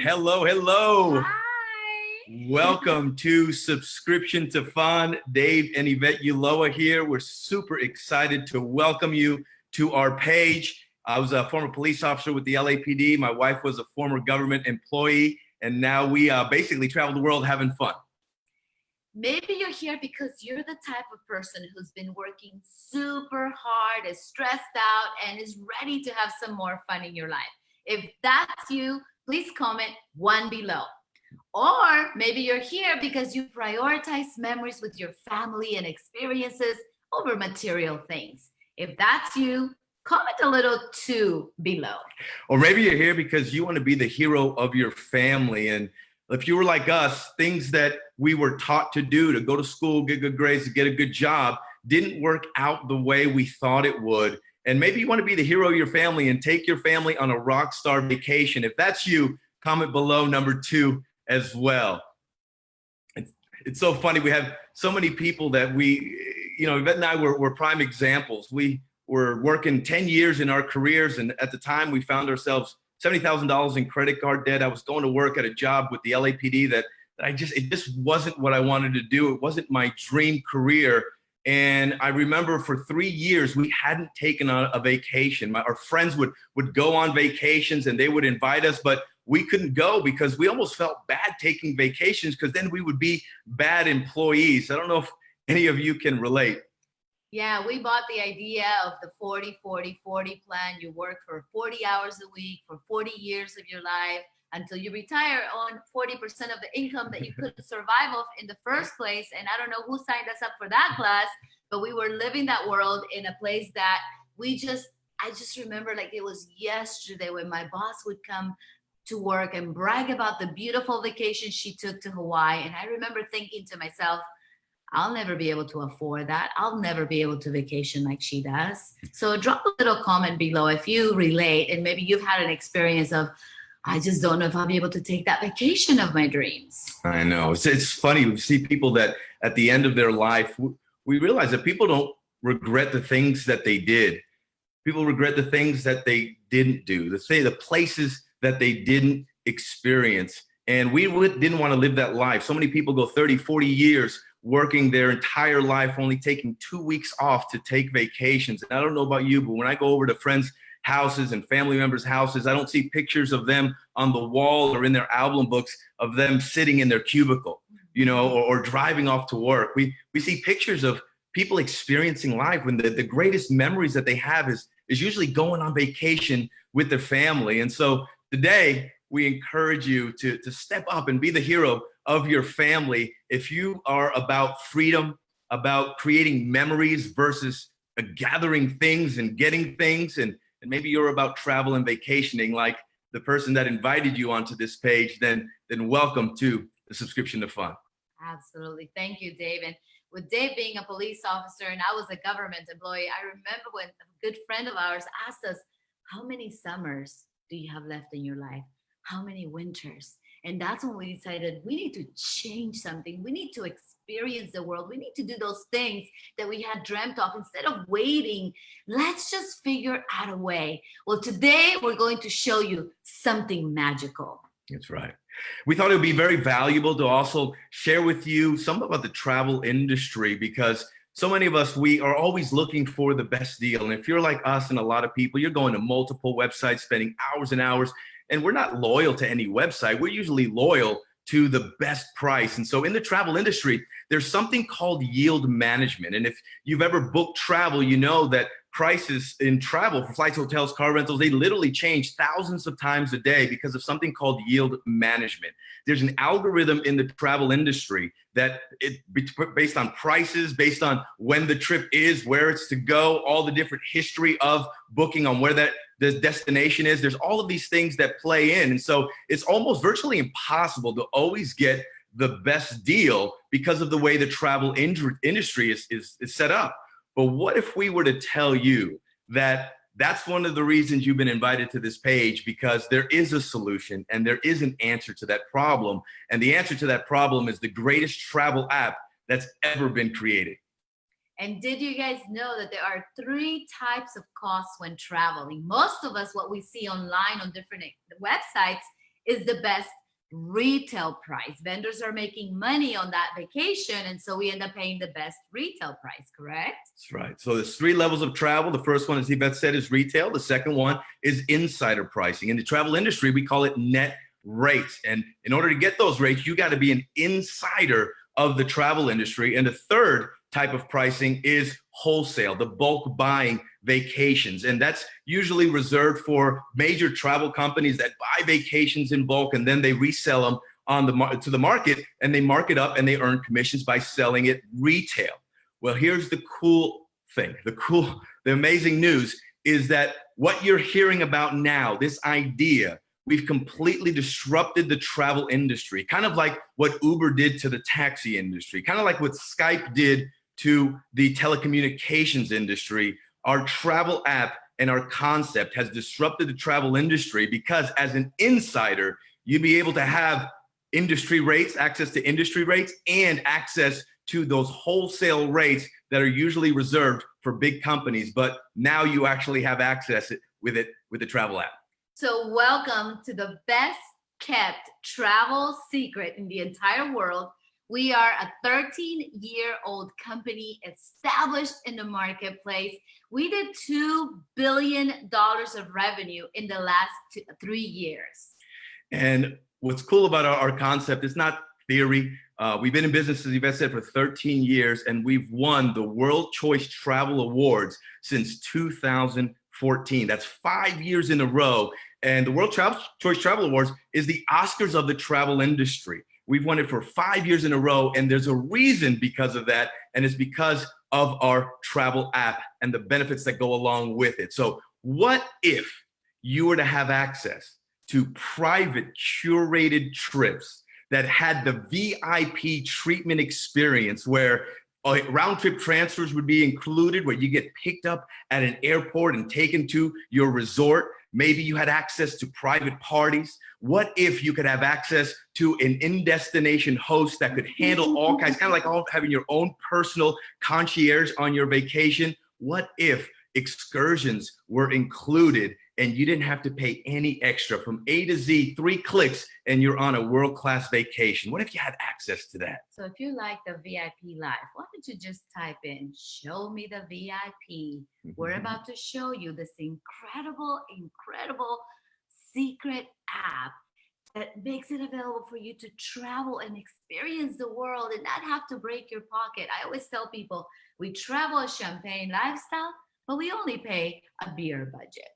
Hello, hello. Hi. Welcome to Subscription to Fun. Dave and Yvette Ulloa here. We're super excited to welcome you to our page. I was a former police officer with the LAPD. My wife was a former government employee, and now we basically travel the world having fun. Maybe you're here because you're the type of person who's been working super hard, is stressed out, and is ready to have some more fun in your life. If that's you, please comment one below. Or maybe you're here because you prioritize memories with your family and experiences over material things. If that's you, comment a little two below. Or maybe you're here because you want to be the hero of your family. And if you were like us, things that we were taught to do, to go to school, get good grades, to get a good job, didn't work out the way we thought it would. And maybe you want to be the hero of your family and take your family on a rock star vacation. If that's you, comment below number 2 as well. It's so funny. We have so many people that Yvette and I were prime examples. We were working 10 years in our careers, and at the time we found ourselves $70,000 in credit card debt. I was going to work at a job with the LAPD that it just wasn't what I wanted to do. It wasn't my dream career. And I remember for 3 years, we hadn't taken a vacation. Our friends would go on vacations and they would invite us, but we couldn't go because we almost felt bad taking vacations because then we would be bad employees. I don't know if any of you can relate. Yeah, we bought the idea of the 40-40-40 plan. You work for 40 hours a week for 40 years of your life until you retire on 40% of the income that you couldn't survive off in the first place. And I don't know who signed us up for that class, but we were living that world in a place that I just remember like it was yesterday when my boss would come to work and brag about the beautiful vacation she took to Hawaii. And I remember thinking to myself, I'll never be able to afford that. I'll never be able to vacation like she does. So drop a little comment below if you relate and maybe you've had an experience of, I just don't know if I'll be able to take that vacation of my dreams. I know. It's funny. We see people that at the end of their life, we realize that people don't regret the things that they did. People regret the things that they didn't do, the places that they didn't experience. And we didn't want to live that life. So many people go 30, 40 years working their entire life, only taking 2 weeks off to take vacations. And I don't know about you, but when I go over to friends' houses and family members' houses, I don't see pictures of them on the wall or in their album books of them sitting in their cubicle, or driving off to work. We see pictures of people experiencing life when the greatest memories that they have is usually going on vacation with their family. And so today we encourage you to step up and be the hero of your family. If you are about freedom, about creating memories versus gathering things and getting things, and maybe you're about travel and vacationing like the person that invited you onto this page, then welcome to the Subscription to Fun. Absolutely. Thank you, Dave. And with Dave being a police officer and I was a government employee, I remember when a good friend of ours asked us, how many summers do you have left in your life? How many winters? And that's when we decided we need to change something. We need to experience the world. We need to do those things that we had dreamt of. Instead of waiting, let's just figure out a way. Well, today we're going to show you something magical. That's right. We thought it would be very valuable to also share with you some about the travel industry, because so many of us, we are always looking for the best deal. And if you're like us and a lot of people, you're going to multiple websites, spending hours and hours, and we're not loyal to any website. We're usually loyal to the best price. And so in the travel industry, there's something called yield management. And if you've ever booked travel, you know that prices in travel for flights, hotels, car rentals, they literally change thousands of times a day because of something called yield management. There's an algorithm in the travel industry that based on prices, based on when the trip is, where it's to go, all the different history of booking on where the destination is. There's all of these things that play in. And so it's almost virtually impossible to always get the best deal because of the way the travel industry is set up. But what if we were to tell you that that's one of the reasons you've been invited to this page, because there is a solution and there is an answer to that problem. And the answer to that problem is the greatest travel app that's ever been created. And did you guys know that there are 3 types of costs when traveling? Most of us, what we see online on different websites is the best retail price. Vendors are making money on that vacation, and so we end up paying the best retail price, correct? That's right. So there's 3 levels of travel. The first one, as Yvette said, is retail. The second one is insider pricing. In the travel industry, we call it net rates. And in order to get those rates, you got to be an insider of the travel industry. And the third type of pricing is wholesale, the bulk buying vacations. And that's usually reserved for major travel companies that buy vacations in bulk and then they resell them on to the market, and they mark it up and they earn commissions by selling it retail. Well, here's the cool thing. The amazing news is that what you're hearing about now, this idea, we've completely disrupted the travel industry, kind of like what Uber did to the taxi industry, kind of like what Skype did to the telecommunications industry. Our travel app and our concept has disrupted the travel industry because as an insider, you'll be able to have industry rates, access to industry rates, and access to those wholesale rates that are usually reserved for big companies. But now you actually have access with the travel app. So welcome to the best kept travel secret in the entire world. We are a 13-year-old company established in the marketplace. We did $2 billion of revenue in the last 3 years. And what's cool about our concept is not theory. We've been in business, as Yvette said, for 13 years, and we've won the World Choice Travel Awards since 2014. That's 5 years in a row. And the World Choice Travel Awards is the Oscars of the travel industry. We've won it for 5 years in a row, and there's a reason because of that, and it's because of our travel app and the benefits that go along with it. So what if you were to have access to private curated trips that had the VIP treatment experience where round trip transfers would be included, where you get picked up at an airport and taken to your resort? Maybe you had access to private parties. What if you could have access to an in-destination host that could handle all kinds, kind of like having your own personal concierge on your vacation? What if excursions were included and you didn't have to pay any extra from A to Z, 3 clicks, and you're on a world-class vacation? What if you had access to that? So if you like the VIP life, why don't you just type in, show me the VIP. We're about to show you this incredible secret app that makes it available for you to travel and experience the world and not have to break your pocket. I always tell people, we travel a champagne lifestyle, but we only pay a beer budget.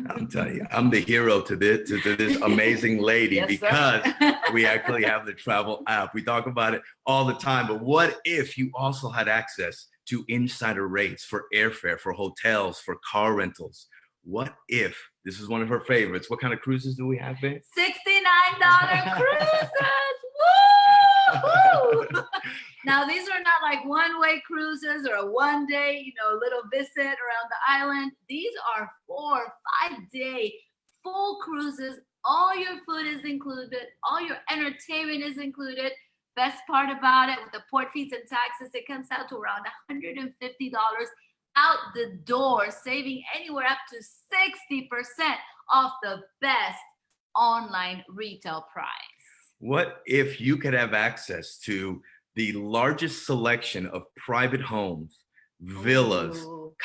I'm telling you, I'm the hero to this amazing lady. Yes, because we actually have the travel app. We talk about it all the time. But what if you also had access to insider rates for airfare, for hotels, for car rentals? What if, this is one of her favorites, what kind of cruises do we have, babe? $69 cruises! Woo! Now, these are not like one-way cruises or a one-day, little visit around the island. These are 4 or 5-day full cruises. All your food is included. All your entertainment is included. Best part about it, with the port fees and taxes, it comes out to around $150 out the door, saving anywhere up to 60% off the best online retail price. What if you could have access to the largest selection of private homes, villas,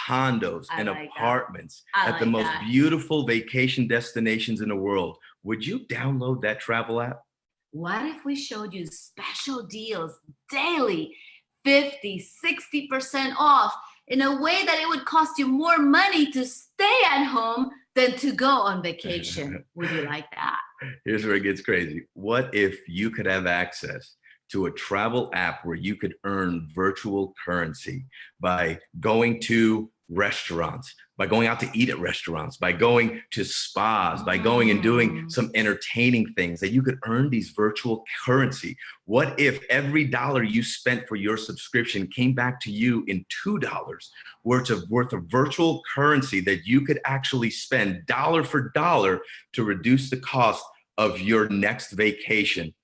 condos, and apartments at the most beautiful vacation destinations in the world? Would you download that travel app? What if we showed you special deals daily, 50, 60% off, in a way that it would cost you more money to stay at home than to go on vacation? Would you like that? Here's where it gets crazy. What if you could have access to a travel app where you could earn virtual currency by going to restaurants, by going out to eat at restaurants, by going to spas, by going and doing some entertaining things, that you could earn these virtual currency? What if every dollar you spent for your subscription came back to you in $2 worth of virtual currency that you could actually spend dollar for dollar to reduce the cost of your next vacation?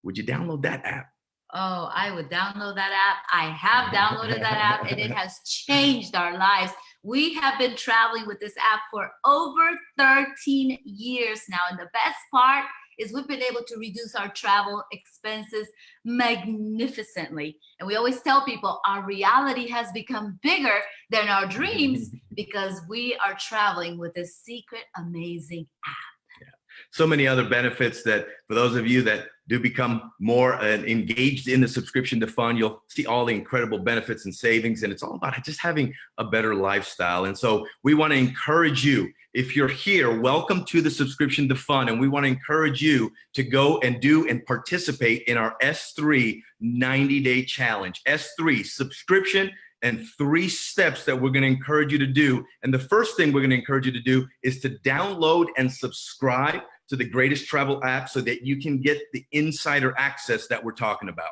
Would you download that app? Oh, I would download that app. I have downloaded that app and it has changed our lives. We have been traveling with this app for over 13 years now. And the best part is we've been able to reduce our travel expenses magnificently. And we always tell people our reality has become bigger than our dreams because we are traveling with this secret, amazing app. So many other benefits that for those of you that do become more engaged in the subscription to fund, you'll see all the incredible benefits and savings. And it's all about just having a better lifestyle. And so we want to encourage you, if you're here, welcome to the subscription to fund. And we want to encourage you to go and do and participate in our S3 90-day challenge. S3, subscription, and 3 steps that we're going to encourage you to do. And the first thing we're going to encourage you to do is to download and subscribe to the greatest travel app so that you can get the insider access that we're talking about.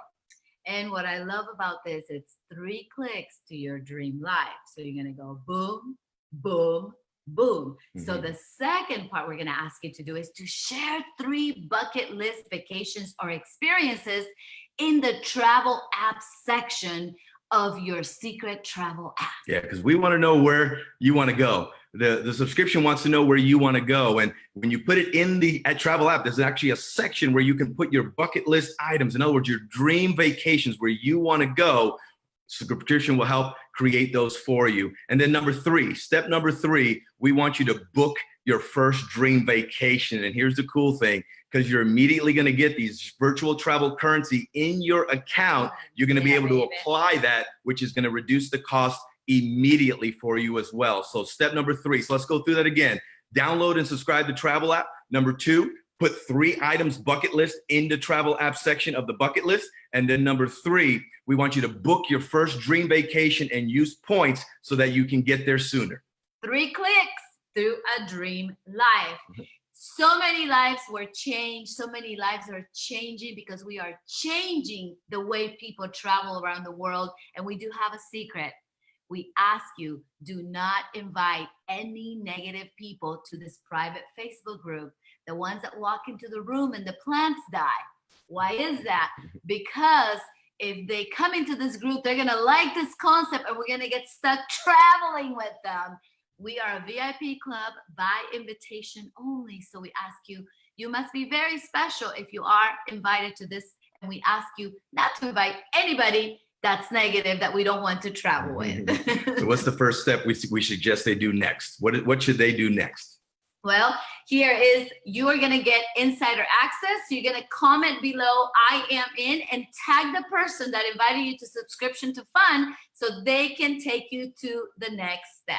And what I love about this, it's 3 clicks to your dream life. So you're going to go boom, boom, boom. So the second part we're going to ask you to do is to share 3 bucket list vacations or experiences in the travel app section of your secret travel app. Yeah, because we want to know where you want to go. The subscription wants to know where you want to go. And when you put it in the travel app, there's actually a section where you can put your bucket list items. In other words, your dream vacations where you want to go. Subscription will help create those for you. And then step number 3, we want you to book your first dream vacation. And here's the cool thing, because you're immediately going to get these virtual travel currency in your account. You're going to be able to apply that, which is going to reduce the cost immediately for you as well. So step number 3. So let's go through that again. Download and subscribe to travel app. Number 2, put 3 items bucket list in the travel app section of the bucket list. And then number 3, we want you to book your first dream vacation and use points so that you can get there sooner. 3 clicks through a dream life. So many lives were changed. So many lives are changing because we are changing the way people travel around the world. And we do have a secret. We ask you, do not invite any negative people to this private Facebook group. The ones that walk into the room and the plants die. Why is that? Because if they come into this group, they're going to like this concept and we're going to get stuck traveling with them. We are a VIP club by invitation only. So we ask you, you must be very special if you are invited to this. And we ask you not to invite anybody that's negative that we don't want to travel with. So what's the first step we suggest they do next? What should they do next? Well, here is, you are going to get insider access. You're going to comment below, I am in, and tag the person that invited you to subscription to fund so they can take you to the next step.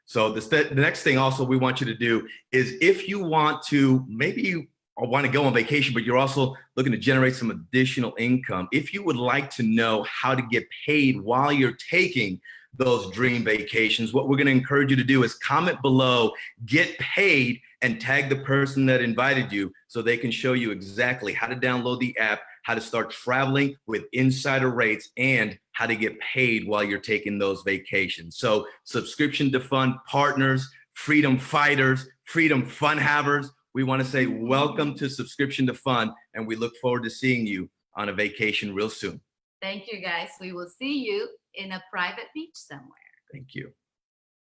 So the next thing also we want you to do is, if you want to, maybe you want to go on vacation, but you're also looking to generate some additional income. If you would like to know how to get paid while you're taking those dream vacations, what we're going to encourage you to do is comment below, get paid, and tag the person that invited you so they can show you exactly how to download the app, how to start traveling with insider rates, and how to get paid while you're taking those vacations. So subscription to fund partners, freedom fighters, freedom fun havers, we want to say welcome to subscription to fund, and we look forward to seeing you on a vacation real soon. Thank you, guys. We will see you in a private beach somewhere. Thank you.